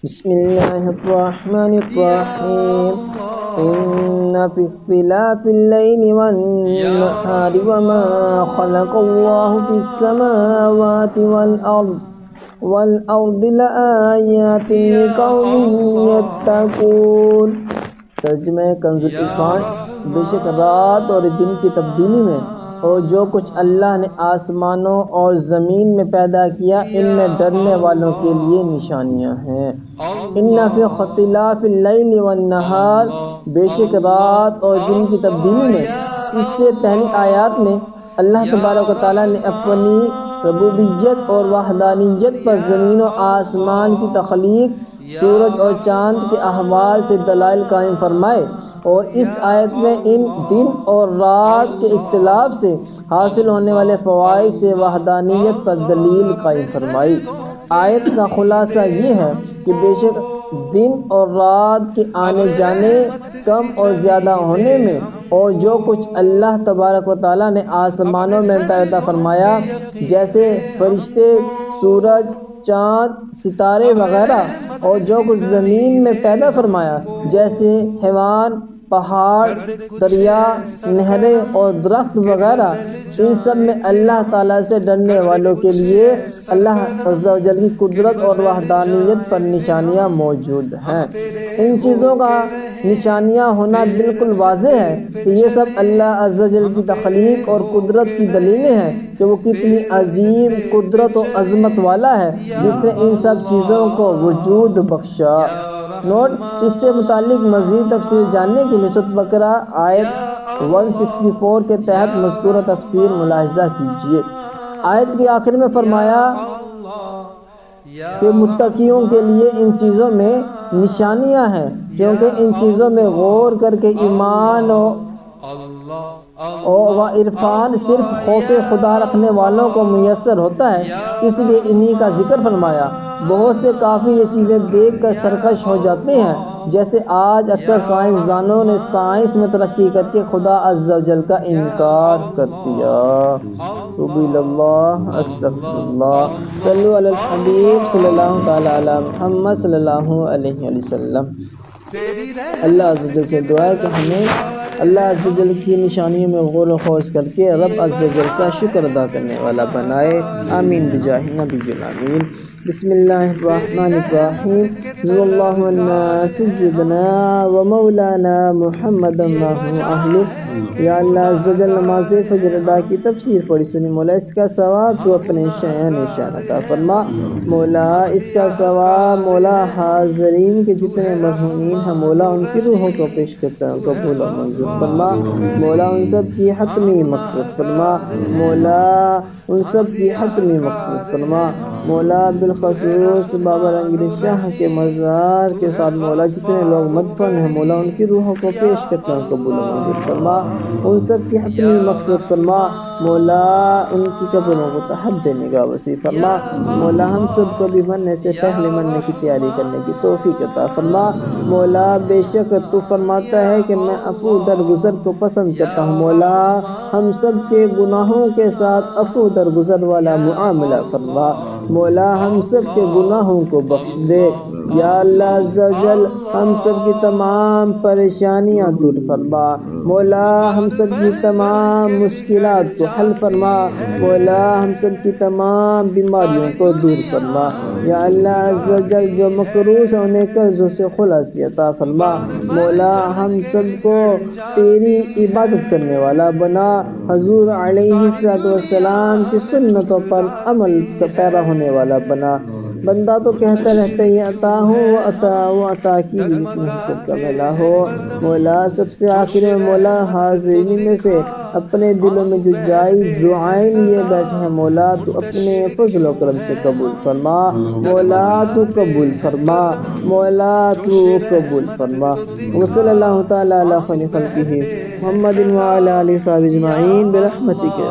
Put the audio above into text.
بسم الله الرحمن الرحيم إن في اختلاف الليل والنهار وما خلق الله في السماوات والأرض لآيات لقوم يتقون۔ ترجمہ کنز العرفان۔ بے شک رات اور دن کی تبدیلی میں اور جو کچھ اللہ نے آسمانوں اور زمین میں پیدا کیا ان میں ڈرنے والوں کے لیے نشانیاں ہیں۔ ان فی اختلاف اللیل والنہار، بے شک رات اور دن کی تبدیلی میں، اس سے پہلی آیات میں اللہ تبارک و تعالیٰ نے اپنی ربوبیت اور وحدانیت پر زمین و آسمان کی تخلیق، سورج اور چاند کے احوال سے دلائل قائم فرمائے، اور اس آیت میں ان دن اور رات کے اختلاف سے حاصل ہونے والے فوائد سے وحدانیت پر دلیل قائم فرمائی۔ آیت کا خلاصہ یہ ہے کہ بے شک دن اور رات کے آنے جانے، کم اور زیادہ ہونے میں، اور جو کچھ اللہ تبارک و تعالیٰ نے آسمانوں میں پیدا فرمایا جیسے فرشتے، سورج، چاند، ستارے وغیرہ، اور جو کچھ زمین میں پیدا فرمایا جیسے حیوان، پہاڑ، دریا، نہریں اور درخت وغیرہ، ان سب میں اللہ تعالیٰ سے ڈرنے والوں کے لیے اللہ عز و جل کی قدرت اور وحدانیت پر نشانیاں موجود ہیں۔ ان چیزوں کا نشانیاں ہونا بالکل واضح ہے کہ یہ سب اللہ عز و جل کی تخلیق اور قدرت کی دلیلیں ہیں کہ وہ کتنی عظیم قدرت و عظمت والا ہے جس نے ان سب چیزوں کو وجود بخشا۔ نوٹ: اس سے متعلق مزید تفصیل جاننے کے لیے سورۃ بقرہ آیت 164 کے تحت مذکورہ تفسیر ملاحظہ کیجیے۔ آیت کے آخر میں فرمایا کہ متقیوں کے لیے ان چیزوں میں نشانیاں ہیں، کیونکہ ان چیزوں میں غور کر کے ایمان و عرفان صرف خوف خدا رکھنے والوں کو میسر ہوتا ہے، اس لیے انہی کا ذکر فرمایا۔ بہت سے کافی یہ چیزیں دیکھ کر سرکش ہو جاتے ہیں، جیسے آج اکثر سائنسدانوں نے سائنس میں ترقی کر کے خدا عز و جل کا انکار کر دیا۔ توب اللہ، استغفر اللہ، صلو علی الحبیب صلی اللہ تعالی علی محمد صلی اللہ علیہ وسلم۔ اللہ عز و جل سے دعا ہے کہ ہمیں اللہ عز و جل کی نشانیوں میں غور و خوض کر کے رب عز و جل کا شکر ادا کرنے والا بنائے، آمین بجاہ نبی الامین۔ بسم اللہ الرحمن الرحیم۔ صلی اللہ علیہ سیدنا و مولانا محمد اہلہ۔ یا اللہ عز و جل نماز فجر ادا کی تفسیر پڑھی سنی، مولا اس کا ثواب تو اپنے شان عطا فرما۔ مولا اس کا ثواب مولا حاضرین کے جتنے مرحومین ہیں مولا ان کی روحوں کو پیش کرتا ہے، ان کو قبول و منظور فرما۔ مولا ان سب کی حتمی مغفرت فرما، مولا ان سب کی حتمی مغفرت فرما۔ مولا بالخصوص بابا رنگیلی شاہ کے مزار کے ساتھ مولا جتنے لوگ مدفن ہیں مولا ان کی روحوں کو پیش کرتا ہے، قبول و منظور فرما۔ ان سب کی حتمی مغفرت فرما، مولا ان کی قبروں کو تحت نگاہ وسیع فرما۔ مولا ہم سب کو بھی مرنے سے پہلے مرنے کی تیاری کرنے کی توفیق عطا فرما۔ مولا بے شک تو فرماتا ہے کہ میں عفو درگزر کو پسند کرتا ہوں، مولا ہم سب کے گناہوں کے ساتھ عفو درگزر والا معاملہ فرما۔ مولا ہم سب کے گناہوں کو بخش دے، یا اللہ عز و جل ہم سب کی تمام پریشانیاں دور فرما۔ مولا ہم سب کی تمام مشکلات کو حل فرما، مولا ہم سب کی تمام بیماریوں کو دور فرما۔ یا اللہ عز و جل جو مقروض ہونے قرضوں سے خلاصی عطا فرما، مولا ہم سب کو تیری عبادت کرنے والا بنا، حضور علیہ السلام کی سنتوں پر عمل پیرا ہونے والا بنا۔ بندہ تو کہتا رہتا ہے یہ عطا ہو وہ عطا کی جس میں حسد کا ملا ہو۔ مولا سب سے آخر میں مولا حاضرین میں سے اپنے دلوں میں جو جائز دعائیں لیے بیٹھے ہیں مولا تو اپنے فضل و کرم سے قبول فرما، مولا تو قبول فرما، مولا تو قبول فرما۔ وصلی اللہ تعالی علی خیر خلقہ محمد وعلی آلہ وصحبہ اجمعین برحمتک۔